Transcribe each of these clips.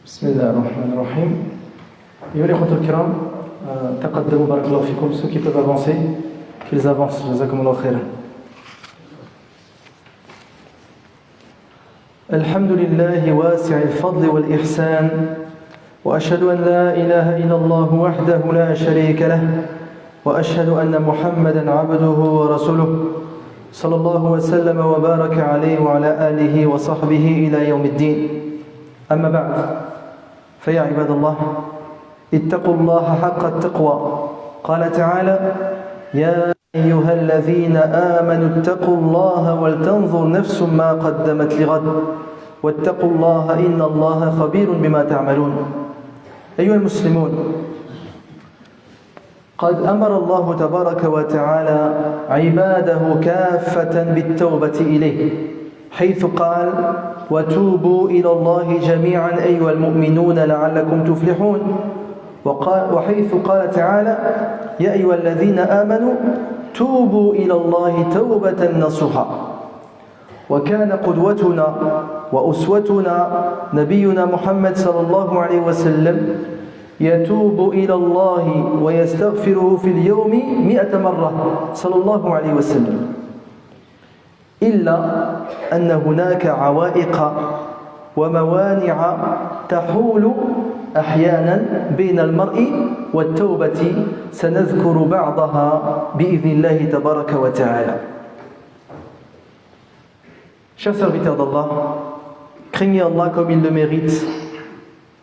Bismillah ar-Rahman ar-Rahim. Ayyuha al-ikhwatu al-kiram, taqaddamu barakallahu fikum, ceux qui peuvent avancer, qu'ils avancent, jazakumullahu khairan. Alhamdulillahi wasi'il fadli wal ihsan, wa ashhadu an la ilaha illa Allah wahdahu la sharika lah, wa ashhadu anna Muhammadan abduhu wa rasuluh, sallallahu wa sallama wa baraka alayhi wa ala alihi wa sahbihi ila yawmiddin. Amma ba'd. فيا عباد الله اتقوا الله حق التقوى قال تعالى يا أيها الذين آمنوا اتقوا الله ولتنظر نفس ما قدمت لغد واتقوا الله إن الله خبير بما تعملون. أيها المسلمون، قد أمر الله تبارك وتعالى عباده كافة بالتوبة إليه، حيث قال وتوبوا إلى الله جميعا أيها المؤمنون لعلكم تفلحون، وحيث قال تعالى يا أيها الذين آمنوا توبوا إلى الله توبة نصوحا. وكان قدوتنا وأسوتنا نبينا محمد صلى الله عليه وسلم يتوب إلى الله ويستغفره في اليوم 100 مرة صلى الله عليه وسلم، إلا أن هناك عوائق وموانع تحول أحيانا بين المرء والتوبة، سنذكر بعضها بإذن الله تبارك وتعالى. Chers serviteurs d'Allah, craignez Allah comme il le mérite.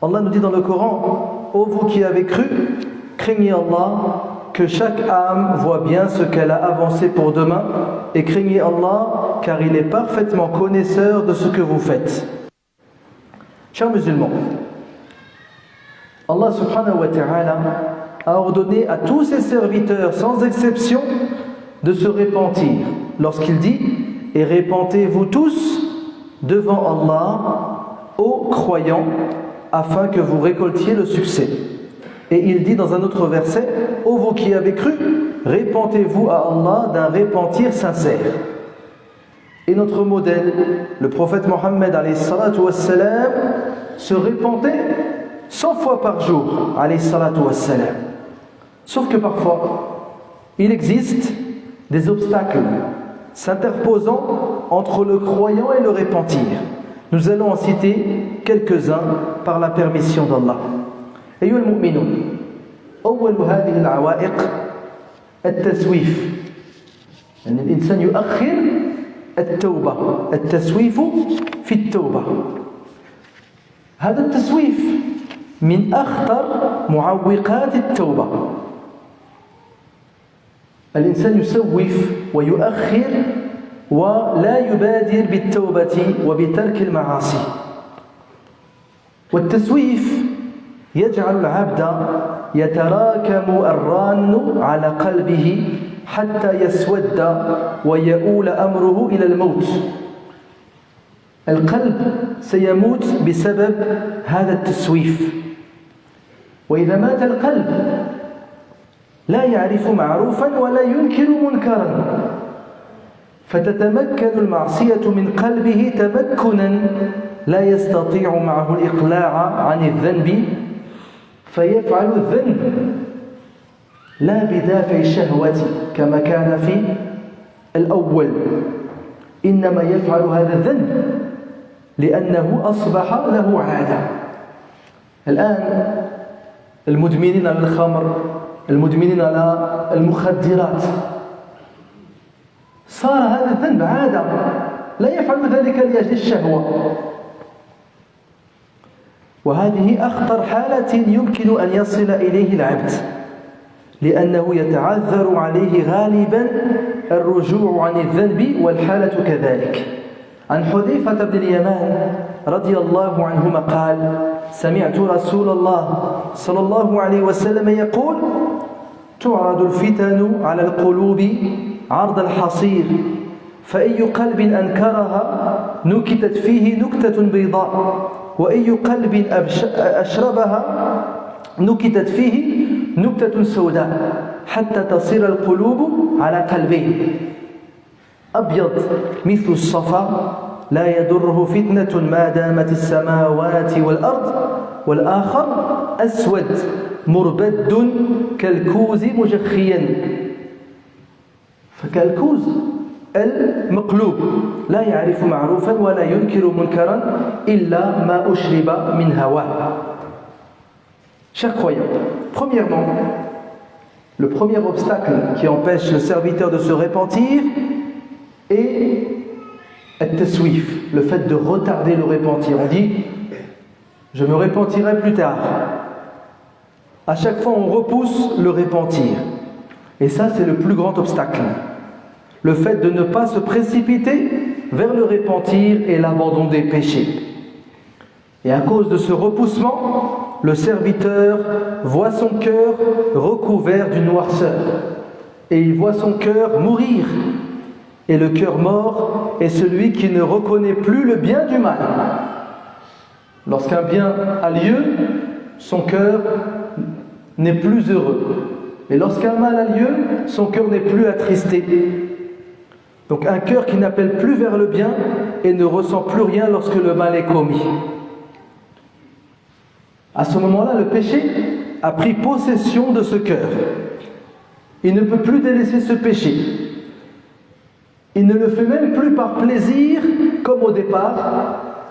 Allah nous dit dans le Coran: ô vous qui avez cru, craignez Allah, que chaque âme voit bien ce qu'elle a avancé pour demain, et craignez Allah, car il est parfaitement connaisseur de ce que vous faites. Chers musulmans, Allah subhanahu wa ta'ala a ordonné à tous ses serviteurs, sans exception, de se repentir. Lorsqu'il dit « Et repentez-vous tous devant Allah, ô croyants, afin que vous récoltiez le succès. » Et il dit dans un autre verset « Ô vous qui avez cru, repentez-vous à Allah d'un repentir sincère. » Et notre modèle, le prophète Mohammed alayhi salatu wassalam, se repentait 100 fois par jour alayhi salatu wassalam. Sauf que parfois, il existe des obstacles s'interposant entre le croyant et le repentir. Nous allons en citer quelques-uns par la permission d'Allah. أيها المؤمنون أول هذه العوائق التسويف أن الإنسان يؤخر التوبة التسويف في التوبة هذا التسويف من أخطر معوقات التوبة الإنسان يسوف ويؤخر ولا يبادر بالتوبة وبترك المعاصي والتسويف يجعل العبد يتراكم الران على قلبه حتى يسود ويؤول أمره إلى الموت. القلب سيموت بسبب هذا التسويف. وإذا مات القلب لا يعرف معروفا ولا ينكر منكرا، فتتمكن المعصية من قلبه تمكنا لا يستطيع معه الإقلاع عن الذنب، فيفعل الذنب لا بدافع الشهوة كما كان في الأول، إنما يفعل هذا الذنب لأنه أصبح له عادة. الآن المدمنين على الخمر، المدمنين على المخدرات، صار هذا الذنب عادة، لا يفعل ذلك لأجل الشهوة. وهذه أخطر حالة يمكن أن يصل إليه العبد، لأنه يتعذر عليه غالبا الرجوع عن الذنب والحالة كذلك. عن حذيفة بن اليمان رضي الله عنهما قال: سمعت رسول الله صلى الله عليه وسلم يقول: تعرض الفتن على القلوب عرض الحصير، فأي قلب أنكرها نكتت فيه نكتة بيضاء، وأي قلب أشربها نكتت فيه نكتة سوداء، حتى تصير القلوب على قلبين، أبيض مثل الصفا لا يضره فتنة ما دامت السماوات والأرض، والآخر أسود مربد كالكوز مجخيا، فكالكوز المقلوب لا يعرف معروفا ولا ينكر منكرا إلا ما أشرب من هواه. Chers croyants, premièrement, le premier obstacle qui empêche le serviteur de se repentir est at-taswif, le fait de retarder le repentir. On dit « je me repentirai plus tard ». À chaque fois, on repousse le repentir. Et ça, c'est le plus grand obstacle. Le fait de ne pas se précipiter vers le repentir et l'abandon des péchés. Et à cause de ce repoussement, le serviteur voit son cœur recouvert d'une noirceur. Et il voit son cœur mourir. Et le cœur mort est celui qui ne reconnaît plus le bien du mal. Lorsqu'un bien a lieu, son cœur n'est plus heureux. Et lorsqu'un mal a lieu, son cœur n'est plus attristé. Donc un cœur qui n'appelle plus vers le bien et ne ressent plus rien lorsque le mal est commis. À ce moment-là, le péché a pris possession de ce cœur. Il ne peut plus délaisser ce péché. Il ne le fait même plus par plaisir comme au départ,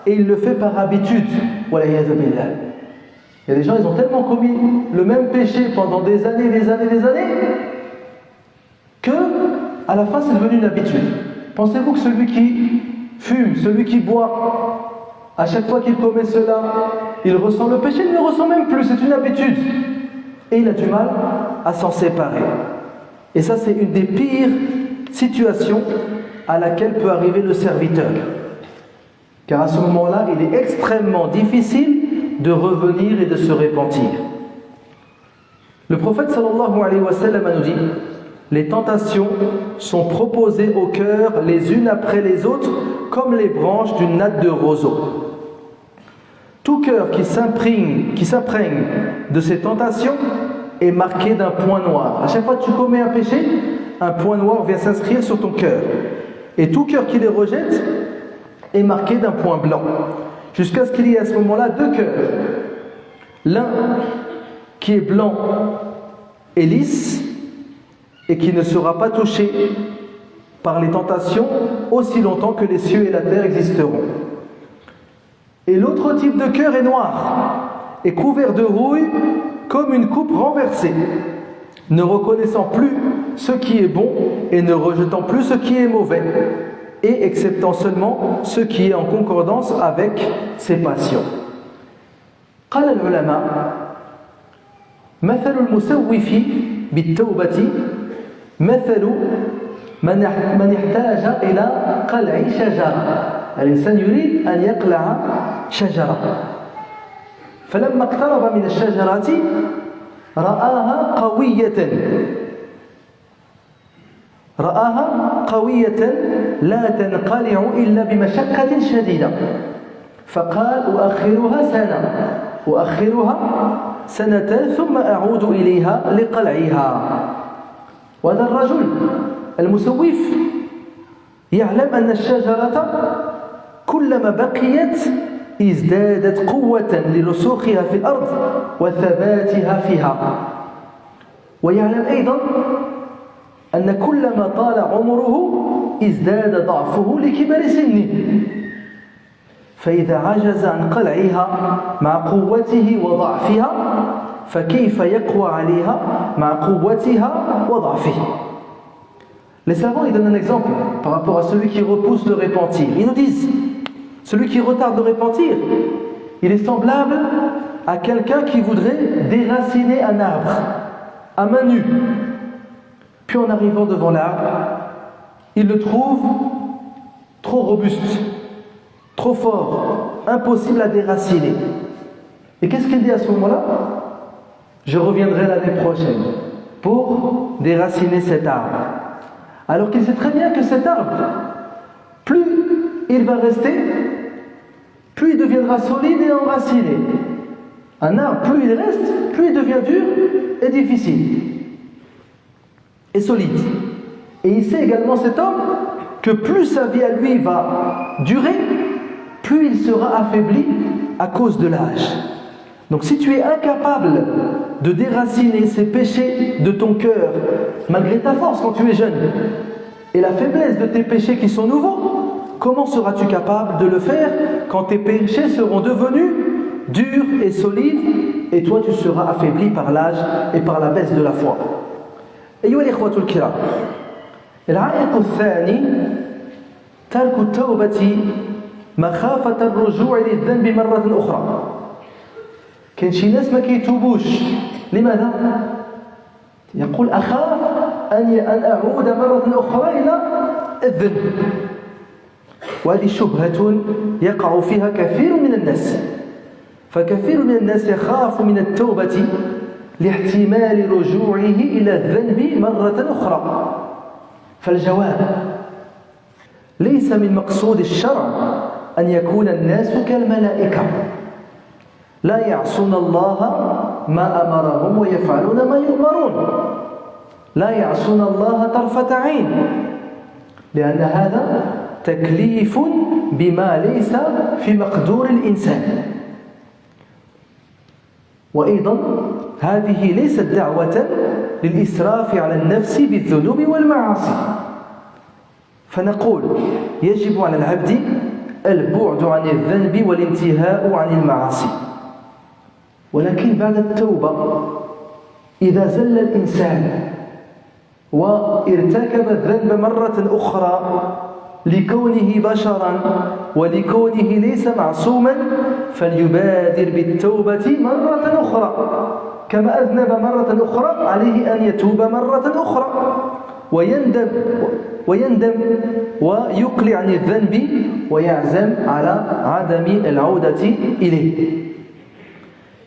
et il le fait par habitude. Il y a des gens, ils ont tellement commis le même péché pendant des années, que à la fin c'est devenu une habitude. Pensez-vous que celui qui fume, celui qui boit, à chaque fois qu'il commet cela, il ressent le péché? Il ne le ressent même plus, c'est une habitude. Et il a du mal à s'en séparer. Et ça, c'est une des pires situations à laquelle peut arriver le serviteur. Car à ce moment-là, il est extrêmement difficile de revenir et de se repentir. Le prophète sallallahu alayhi wa sallam nous dit: les tentations sont proposées au cœur les unes après les autres comme les branches d'une natte de roseau. Tout cœur qui s'imprègne de ces tentations est marqué d'un point noir. À chaque fois que tu commets un péché, un point noir vient s'inscrire sur ton cœur. Et tout cœur qui les rejette est marqué d'un point blanc. Jusqu'à ce qu'il y ait à ce moment-là deux cœurs. L'un qui est blanc et lisse et qui ne sera pas touché par les tentations aussi longtemps que les cieux et la terre existeront. Et l'autre type de cœur est noir et couvert de rouille comme une coupe renversée, ne reconnaissant plus ce qui est bon et ne rejetant plus ce qui est mauvais, et acceptant seulement ce qui est en concordance avec ses passions. قال العلماء: مثل المسوف بالتوبة مثل من احتاج إلى قلع شجرة. الإنسان يريد أن يقلع شجرة، فلما اقترب من الشجرة رآها قوية لا تنقلع إلا بمشقة شديدة، فقال: أؤخرها سنة ثم أعود إليها لقلعها. وهذا الرجل المسوف يعلم أن الشجرة كلما بقيت ازدادت قوة لرسوخها في الأرض وثباتها فيها، ويعلم أيضا أن كلما طال عمره ازداد ضعفه لكبر سنه، فإذا عجز عن قلعها مع قوته وضعفها فكيف يقوى عليها مع قوتها وضعفه. Les savants ils donnent un exemple par rapport à celui qui repousse le repentir. Ils nous disent: celui qui retarde le repentir, il est semblable à quelqu'un qui voudrait déraciner un arbre à main nue. Puis en arrivant devant l'arbre, il le trouve trop robuste, trop fort, impossible à déraciner. Et qu'est-ce qu'il dit à ce moment-là? Je reviendrai l'année prochaine pour déraciner cet arbre. Alors qu'il sait très bien que cet arbre, plus il va rester, plus il deviendra solide et enraciné. Un arbre, plus il reste, plus il devient dur et difficile et solide. Et il sait également, cet homme, que plus sa vie à lui va durer, plus il sera affaibli à cause de l'âge. Donc si tu es incapable de déraciner ces péchés de ton cœur, malgré ta force quand tu es jeune, et la faiblesse de tes péchés qui sont nouveaux, comment seras-tu capable de le faire quand tes péchés seront devenus durs et solides, et toi tu seras affaibli par l'âge et par la baisse de la foi. أيها الإخوة الكرام، العائق الثاني ترك التوبة مخافة الرجوع للذنب مرة أخرى. كاين شي ناس ما كيتوبوش. لماذا؟ يقول: أخاف أن أعود مرة أخرى إلى الذنب. وهذه شبهة يقع فيها كثير من الناس. فكثير من الناس يخاف من التوبة لاحتمال رجوعه إلى الذنب مرة أخرى. فالجواب: ليس من مقصود الشرع أن يكون الناس كالملائكة لا يعصون الله ما أمرهم ويفعلون ما يؤمرون، لا يعصون الله طرفة عين، لأن هذا تكليف بما ليس في مقدور الإنسان. وأيضا هذه ليست دعوة للإسراف على النفس بالذنوب والمعاصي. فنقول: يجب على العبد البعد عن الذنب والانتهاء عن المعاصي. ولكن بعد التوبة إذا زل الإنسان وارتكب الذنب مرة أخرى لكونه بشرا ولكونه ليس معصوما، فليبادر بالتوبة مرة أخرى. كما أذنب مرة أخرى عليه أن يتوب مرة أخرى ويندم ويقلع عن الذنب ويعزم على عدم العودة إليه.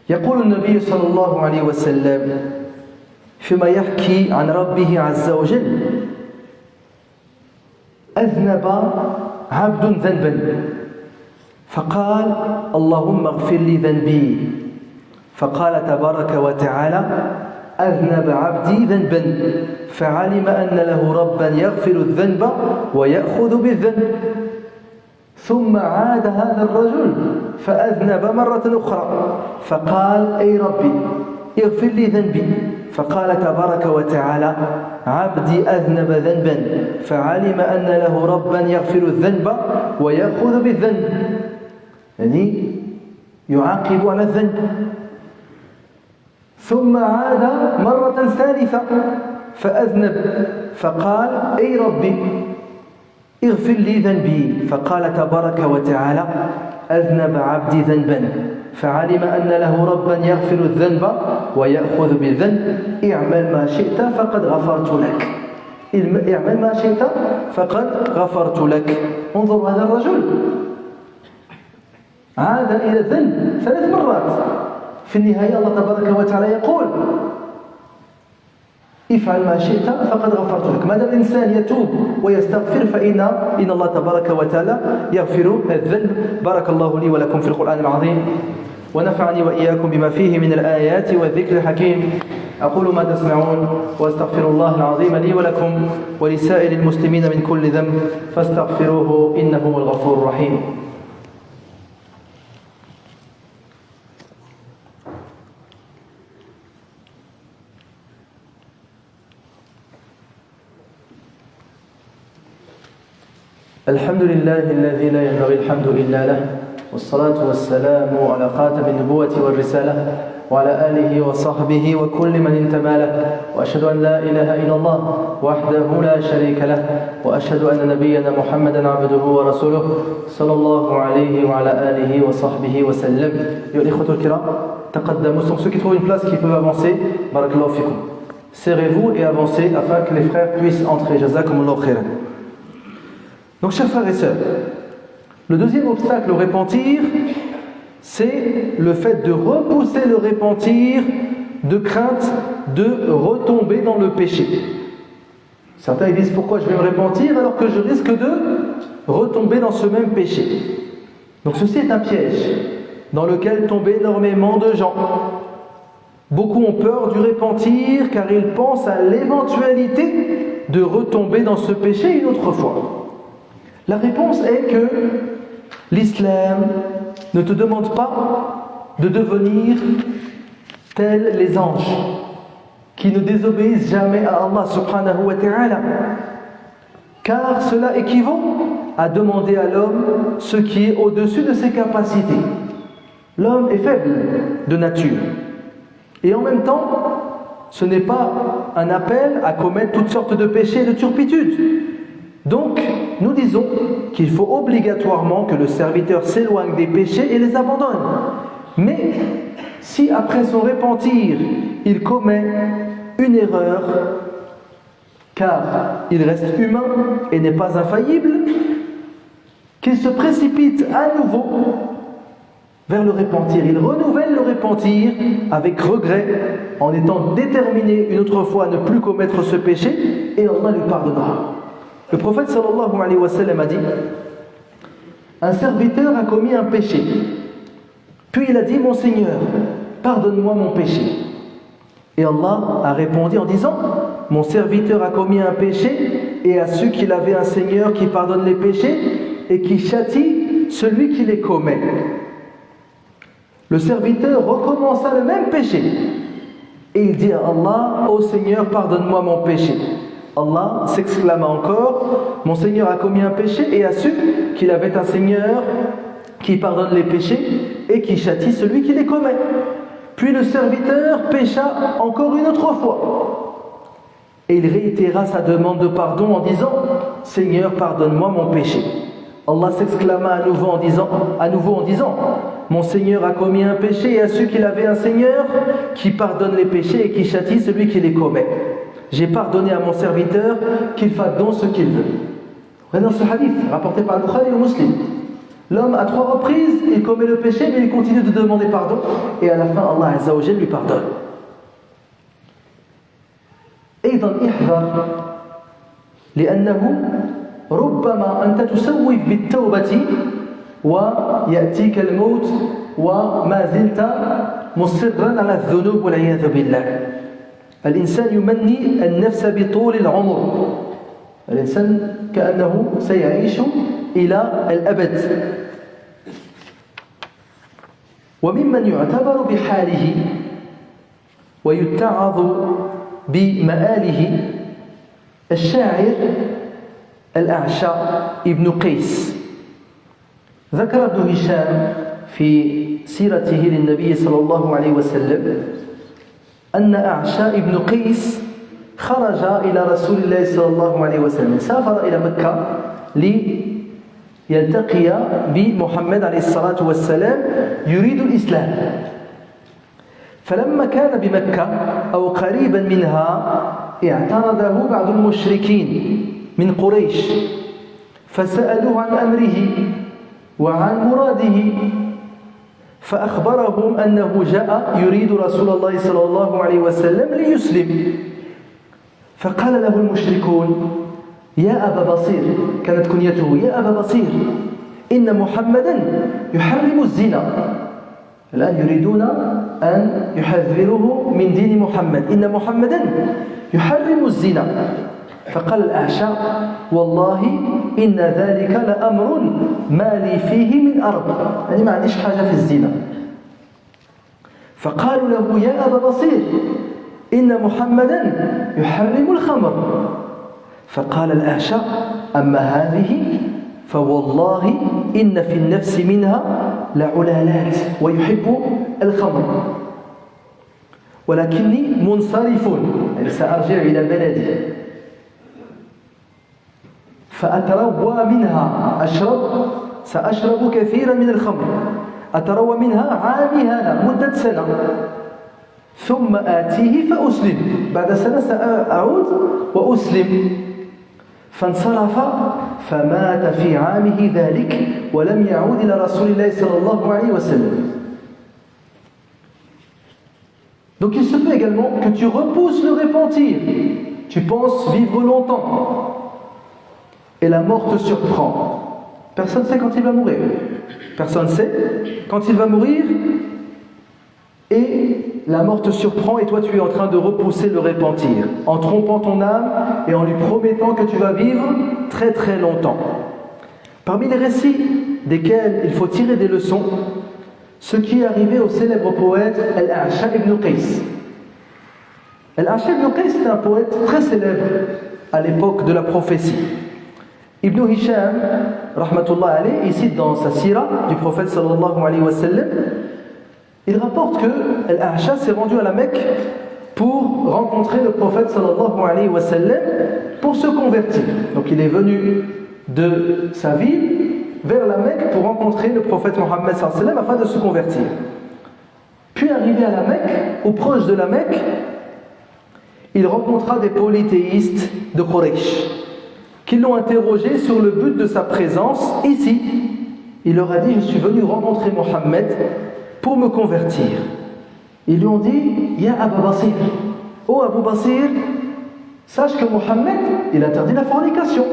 يقول النبي صلى الله عليه وسلم فيما يحكي عن ربه عز وجل أذنب عبد ذنبا فقال اللهم اغفر لي ذنبي فقال تبارك وتعالى أذنب عبدي ذنبا فعلم أن له ربا يغفر الذنب ويأخذ بالذنب ثم عاد هذا الرجل فأذنب مرة أخرى فقال أي ربي اغفر لي ذنبي فقال تبارك وتعالى عبدي أذنب ذنبا فعلم أن له ربا يغفر الذنب ويأخذ بالذنب يعني يعاقب على الذنب ثم عاد مرة ثالثة فأذنب فقال أي ربي اغفر لي ذنبي فقال تبارك وتعالى أذنب عبدي ذنبا فعلم أن له ربا يغفر الذنب ويأخذ بالذنب اعمل ما شئت فقد غفرت لك اعمل ما شئت فقد غفرت لك انظر هذا الرجل عاد إلى الذنب 3 مرات في النهاية الله تبارك وتعالى يقول افعل ما شئت فقد غفرت لك ما دام الإنسان يتوب ويستغفر فإن الله تبارك وتعالى يغفر الذنب بارك الله لي ولكم في القرآن العظيم ونفعني وإياكم بما فيه من الآيات والذكر الحكيم أقول ما تسمعون وأستغفر الله العظيم لي ولكم ولسائر المسلمين من كل ذنب فاستغفروه إنه هو الغفور الرحيم الحمد لله الذي لا ينبغي الحمد إلا له والصلاة والسلام على خاتم النبوة والرسالة وعلى آله وصحبه وكل من انتمى له وأشهد أن لا إله إلا الله وحده لا شريك له وأشهد أن نبينا محمدا عبده ورسوله صلى الله عليه وعلى آله وصحبه وسلم. أيها الإخوة الكرام تقدموا. Ceux qui trouvent une place qui peuvent avancer, barakallahu fikum. Serrez-vous et avancez afin que les frères puissent entrer. Jazakumullahu khairan. Donc, chers frères et sœurs, le deuxième obstacle au repentir, c'est le fait de repousser le repentir de crainte de retomber dans le péché. Certains disent pourquoi je vais me repentir alors que je risque de retomber dans ce même péché. Donc ceci est un piège dans lequel tombent énormément de gens. Beaucoup ont peur du repentir car ils pensent à l'éventualité de retomber dans ce péché une autre fois. La réponse est que l'islam ne te demande pas de devenir tels les anges qui ne désobéissent jamais à Allah subhanahu wa ta'ala, car cela équivaut à demander à l'homme ce qui est au-dessus de ses capacités. L'homme est faible de nature et en même temps ce n'est pas un appel à commettre toutes sortes de péchés et de turpitudes. Donc, nous disons qu'il faut obligatoirement que le serviteur s'éloigne des péchés et les abandonne. Mais, si après son repentir, il commet une erreur, car il reste humain et n'est pas infaillible, qu'il se précipite à nouveau vers le repentir. Il renouvelle le repentir avec regret, en étant déterminé une autre fois à ne plus commettre ce péché, et Allah lui pardonnera. Le prophète sallallahu alayhi wa sallam a dit: un serviteur a commis un péché. Puis il a dit: mon Seigneur, pardonne-moi mon péché. Et Allah a répondu en disant: mon serviteur a commis un péché et a su qu'il avait un Seigneur qui pardonne les péchés et qui châtie celui qui les commet. Le serviteur recommença le même péché et il dit à Allah: ô Seigneur, pardonne-moi mon péché. Allah s'exclama encore: mon Seigneur a commis un péché et a su qu'il avait un Seigneur qui pardonne les péchés et qui châtie celui qui les commet. Puis le serviteur pécha encore une autre fois et il réitéra sa demande de pardon en disant: Seigneur, pardonne-moi mon péché. Allah s'exclama à nouveau en disant: mon Seigneur a commis un péché et a su qu'il avait un Seigneur qui pardonne les péchés et qui châtie celui qui les commet. J'ai pardonné à mon serviteur qu'il fasse donc ce qu'il veut. Dans ce hadith rapporté par Bukhari et Muslim, L'homme, à 3 reprises, il commet le péché, mais il continue de demander pardon. Et à la fin, Allah Azza wa Jalla lui pardonne. أيضا احذر لأنه ربما أنت تسوف بالتوبة ويأتيك الموت وما زلت مصرا على الذنوب والعياذ بالله. الإنسان يمني النفس بطول العمر. الإنسان كأنه سيعيش إلى الأبد. وممن يعتبر بحاله ويتعظ بمآله الشاعر الأعشى ابن قيس. ذكر ابن هشام في سيرته للنبي صلى الله عليه وسلم أن أعشى ابن قيس خرج إلى رسول الله صلى الله عليه وسلم. سافر إلى مكة ليلتقي بمحمد عليه الصلاة والسلام يريد الإسلام. فلما كان بمكة أو قريبا منها اعترضه بعض المشركين من قريش فسألوه عن أمره وعن مراده فأخبرهم أنه جاء يريد رسول الله صلى الله عليه وسلم ليسلم. فقال له المشركون يا أبا بصير، كانت كنيته يا أبا بصير إن محمدا يحرم الزنا. الآن يريدون أن يحذروه من دين محمد، إن محمدا يحرم الزنا. فقال الأعشى والله إن ذلك لأمر ما لي فيه من أرض، يعني ما عنديش حاجة في الزنا. فقالوا له يا أبا بصير إن محمدا يحرم الخمر. فقال الأعشى أما هذه فوالله إن في النفس منها لعلالات ويحب الخمر ولكني منصرف، يعني سأرجع إلى بلدي فأتروى منها، سأشرب كثيرا من الخمر، أتروى منها عامي هذا مدة سنة ثم آتيه فأسلم، بعد سنة سأعود وأسلم. فانصرف فمات في عامه ذلك ولم يعود إلى رسول الله صلى الله عليه وسلم. Donc il se peut également que tu repousses le repentir, tu penses vivre longtemps et la mort te surprend. Personne ne sait quand il va mourir. Personne ne sait quand il va mourir et la mort te surprend et toi tu es en train de repousser le repentir en trompant ton âme et en lui promettant que tu vas vivre très très longtemps. Parmi les récits desquels il faut tirer des leçons, ce qui est arrivé au célèbre poète Al-A'sha ibn Qais. Al-A'sha ibn Qais est un poète très célèbre à l'époque de la prophétie. Ibn Hisham, rahmatullah alayhi, il cite dans sa sira du prophète sallallahu alayhi wa sallam, il rapporte que Al-A'sha s'est rendu à la Mecque pour rencontrer le prophète sallallahu alayhi wa sallam pour se convertir. Donc il est venu de sa ville vers la Mecque pour rencontrer le prophète Mohammed sallallahu alayhi wa sallam afin de se convertir. Puis arrivé à la Mecque, ou proche de la Mecque, il rencontra des polythéistes de Quraysh qui l'ont interrogé sur le but de sa présence ici. Il leur a dit: je suis venu rencontrer Mohammed pour me convertir. Ils lui ont dit: Ya Abu Basir, oh Abu Basir, sache que Mohammed, il interdit la fornication.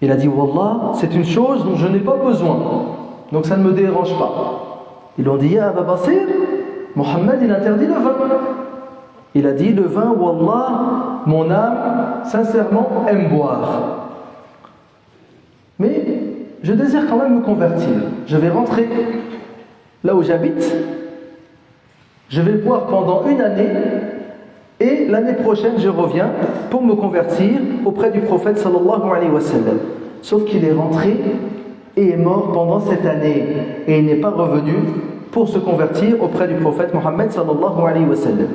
Il a dit: Wallah, c'est une chose dont je n'ai pas besoin, donc ça ne me dérange pas. Ils lui ont dit: Ya Abu Basir, Mohammed, il interdit le vin. Il a dit: le vin, Wallah, mon âme, sincèrement, aime boire. Mais je désire quand même me convertir. Je vais rentrer là où j'habite, je vais boire pendant 1 année et l'année prochaine je reviens pour me convertir auprès du prophète sallallahu alayhi wa sallam. Sauf qu'il est rentré et est mort pendant cette année et il n'est pas revenu pour se convertir auprès du prophète Mohammed sallallahu alayhi wa sallam.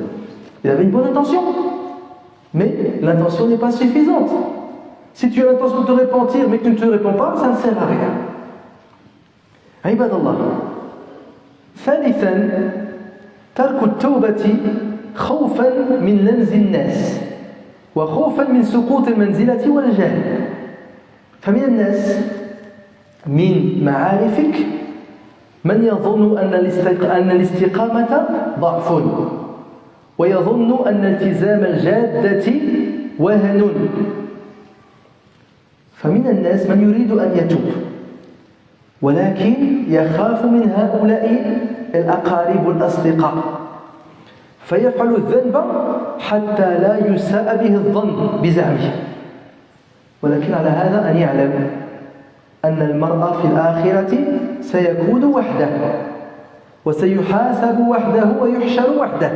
Il avait une bonne intention, mais l'intention n'est pas suffisante. Si tu as l'intention de te repentir mais que tu ne te réponds pas, ça ne sert à rien. Ibadallah. ثالثا ترك التوبة خوفا من لمز الناس وخوفا من سقوط المنزلة والجهل. فمن الناس من معارفك من يظن أن الاستقامة ضعف ويظن أن التزام الجادة وهن فمن الناس من يريد أن يتوب ولكن يخاف من هؤلاء الأقارب والأصدقاء فيفعل الذنب حتى لا يساء به الظن بزعمه ولكن على هذا أن يعلم أن المرء في الآخرة سيكون وحده وسيحاسب وحده ويحشر وحده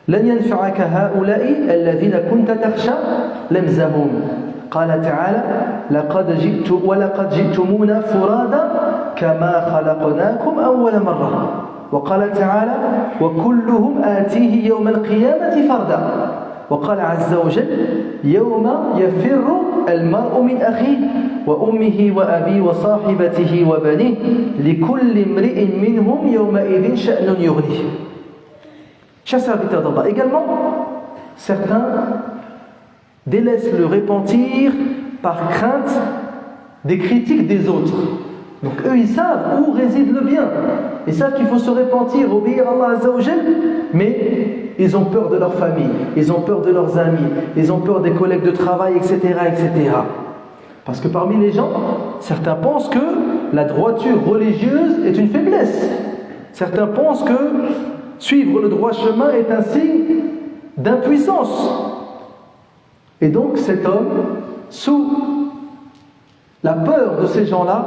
لن ينفعك هؤلاء الذين كنت تخشى لمزهم قال تعالى ولقد جئتمونا فرادا كما خلقناكم أول مرة وقال تعالى وكلهم آتيه يوم القيامة فردا وقال عز وجل يوم يفر المرء من أخيه وأمه وأبيه وصاحبته وبنيه لكل امرئ منهم يومئذ شأن يغنيه. Chers serviteurs d'Allah, également, certains délaissent le repentir par crainte des critiques des autres. Donc eux, ils savent où réside le bien. Ils savent qu'il faut se repentir, obéir à Allah Azza wa Jal, mais ils ont peur de leur famille, ils ont peur de leurs amis, ils ont peur des collègues de travail, etc., etc. Parce que parmi les gens, certains pensent que la droiture religieuse est une faiblesse. Certains pensent que suivre le droit chemin est un signe d'impuissance. Et donc cet homme, sous la peur de ces gens-là,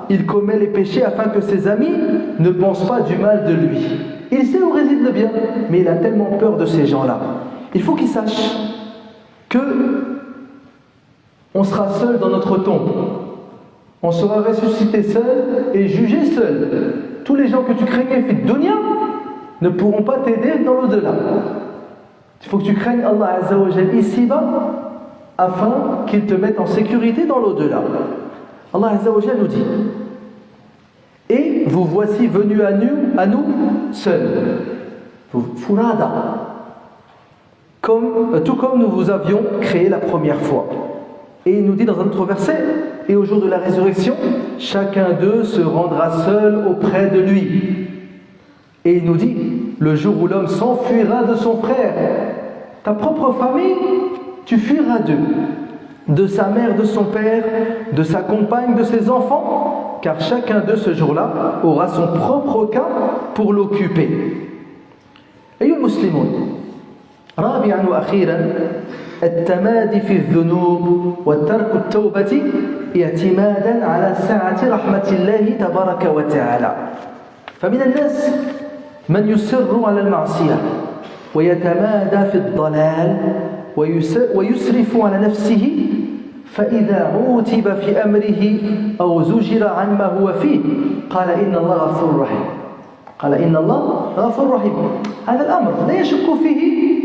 il commet les péchés afin que ses amis ne pensent pas du mal de lui. Il sait où réside le bien, mais il a tellement peur de ces gens-là. Il faut qu'il sache que on sera seul dans notre tombe. On sera ressuscité seul et jugé seul. Tous les gens que tu craignais, fit dunya, ne pourront pas t'aider dans l'au-delà. Il faut que tu craignes Allah Azza wa Jal ici-bas afin qu'il te mette en sécurité dans l'au-delà. Allah Azza wa Jal nous dit et vous voici venus à nous seuls. Furada. Tout comme nous vous avions créé la première fois. Et il nous dit dans un autre verset et au jour de la résurrection, chacun d'eux se rendra seul auprès de lui. Et il nous dit, le jour où l'homme s'enfuira de son frère, ta propre famille, tu fuiras d'eux, de sa mère, de son père, de sa compagne, de ses enfants, car chacun d'eux ce jour-là aura son propre cas pour l'occuper. أيها المسلمون رابعا وأخيرا التمادي في الذنوب وترك التوبة اعتمادا على سعة رحمة الله تبارك وتعالى فمن الناس من يصر على المعصية ويتمادى في الضلال ويسرف على نفسه فإذا عوتب في أمره أو زجر عن ما هو فيه قال إن الله غفور رحيم قال إن الله غفور رحيم هذا الأمر لا يشك فيه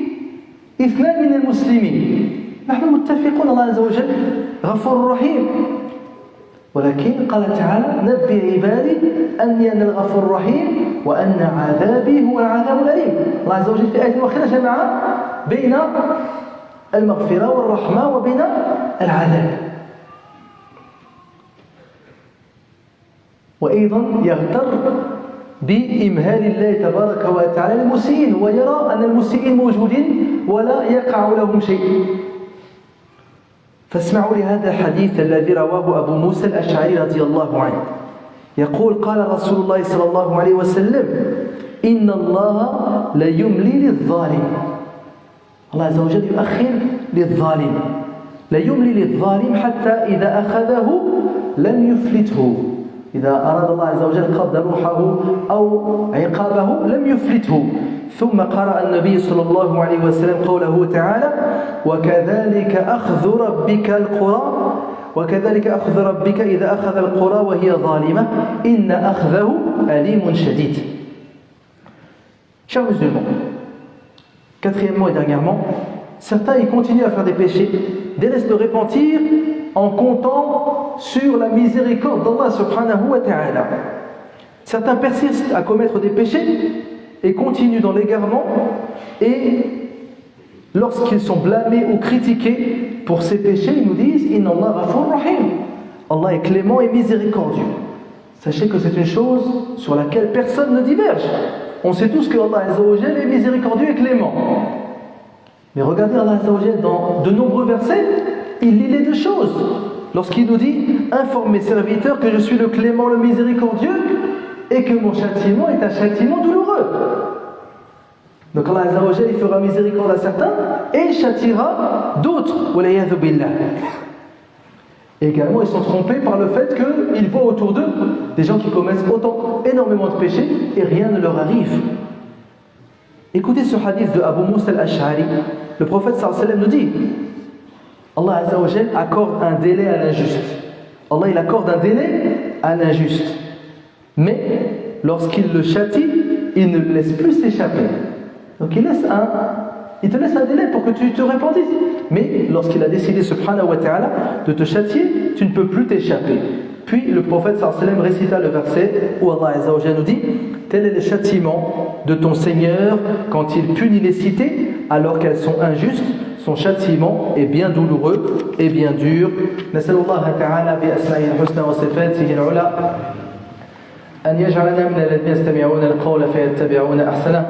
اثنان من المسلمين نحن متفقون الله عز وجل غفور رحيم ولكن قال تعالى نبئ عبادي أني أنا الغفور الرحيم وأن عذابي هو العذاب الأليم الله عز وجل في آية أخرى جمع بين المغفرة والرحمة وبين العذاب وأيضا يغتر بإمهال الله تبارك وتعالى للمسيئين ويرى أن المسيئين موجودين ولا يقع لهم شيء فاسمعوا لهذا الحديث الذي رواه أبو موسى الأشعري رضي الله عنه يقول قال رسول الله صلى الله عليه وسلم إن الله ليملي للظالم الله عز وجل يؤخر للظالم ليملي للظالم حتى إذا أخذه لم يفلته إذا أراد الله عز وجل قبض روحه أو عقابه لم يفلته ثم قرأ النبي صلى الله عليه وسلم قوله تعالى وكذلك أخذ ربك إذا أخذ القرى وهي ظالمة إن أخذه أليم شديد. Chers musulmans, quatrièmement et dernièrement, certains y continuent à faire des péchés, délaissent le repentir en comptant sur la miséricorde d'Allah subhanahu wa ta'ala. Certains persistent à commettre des péchés et continuent dans l'égarement et lorsqu'ils sont blâmés ou critiqués pour ces péchés, ils nous disent Inna Allah ghafur rahim. Allah est clément et miséricordieux. Sachez que c'est une chose sur laquelle personne ne diverge. On sait tous que Allah Azza wa Jal est miséricordieux et clément. Mais regardez Allah Azza wa Jal dans de nombreux versets, il lit les deux choses. Lorsqu'il nous dit « Informe mes serviteurs que je suis le clément, le miséricordieux et que mon châtiment est un châtiment douloureux. » Donc Allah Azza wa Jal, il fera miséricorde à certains et il châtiera d'autres. Walayadhu billah. Et également, ils sont trompés par le fait qu'ils voient autour d'eux des gens qui commettent énormément de péchés et rien ne leur arrive. Écoutez ce hadith de Abu Musa al-Ash'ari. Le prophète sallallahu alayhi wa sallam nous dit Allah Azza wa Jal accorde un délai à l'injuste. Allah il accorde un délai à l'injuste. Mais lorsqu'il le châtie, il ne le laisse plus s'échapper. Donc il te laisse un délai pour que tu te repentisses. Mais lorsqu'il a décidé, subhanahu wa ta'ala, de te châtier, tu ne peux plus t'échapper. Puis le prophète sallallahu alayhi wa sallam récita le verset où Allah Azza wa Jalla nous dit tel est le châtiment de ton Seigneur quand il punit les cités alors qu'elles sont injustes. Son châtiment est bien douloureux et bien dur. Nas'alullah ta'ala bi asma'ihi al-husna wa sifatihi al-ula أن يجعلنا من الذين يستمعون القول فيتبعون أحسنه.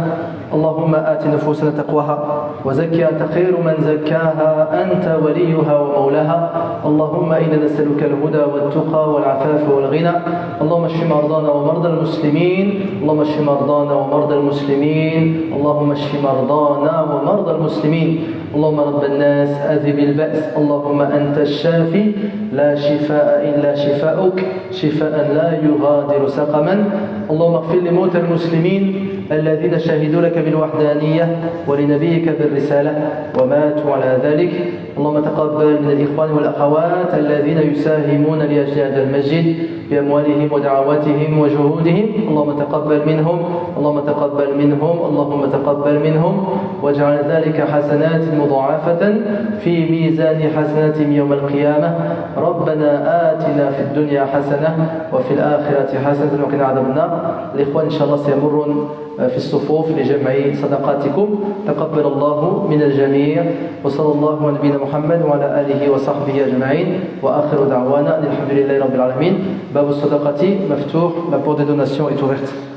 اللهم آت نفوسنا تقواها وزكها أنت خير من زكاها أنت وليها ومولاها. اللهم إنا نسألك الهدى والتقى والعفاف والغنى. اللهم اشف مرضانا ومرضى المسلمين. اللهم اشف مرضانا ومرضى المسلمين. اللهم اشف مرضانا ومرضى المسلمين. اللهم رب الناس أذهب البأس. اللهم أنت الشافي لا شفاء إلا شفاؤك شفاء لا يغادر سقما. اللهم اغفر لموتى المسلمين الذين شهدوا لك بالوحدانية ولنبيك بالرسالة وماتوا على ذلك. اللهم تقبل من الإخوان والأخوات الذين يساهمون لأجل هذا المسجد بأموالهم ودعواتهم وجهودهم. اللهم تقبل منهم. اللهم تقبل منهم. اللهم تقبل منهم واجعل ذلك حسنات مضاعفة في ميزان حسناتهم يوم القيامة. ربنا آتنا في الدنيا حسنة وفي الآخرة حسنة وقنا عذاب النار. الإخوان إن شاء الله سيمرون في الصفوف لجمع صدقاتكم. تقبل الله من الجميع وصلى الله على نبينا محمد وعلى آله وصحبه أجمعين وآخر دعوانا الحمد لله رب العالمين. باب الصدقة مفتوح. La porte des donations est ouverte.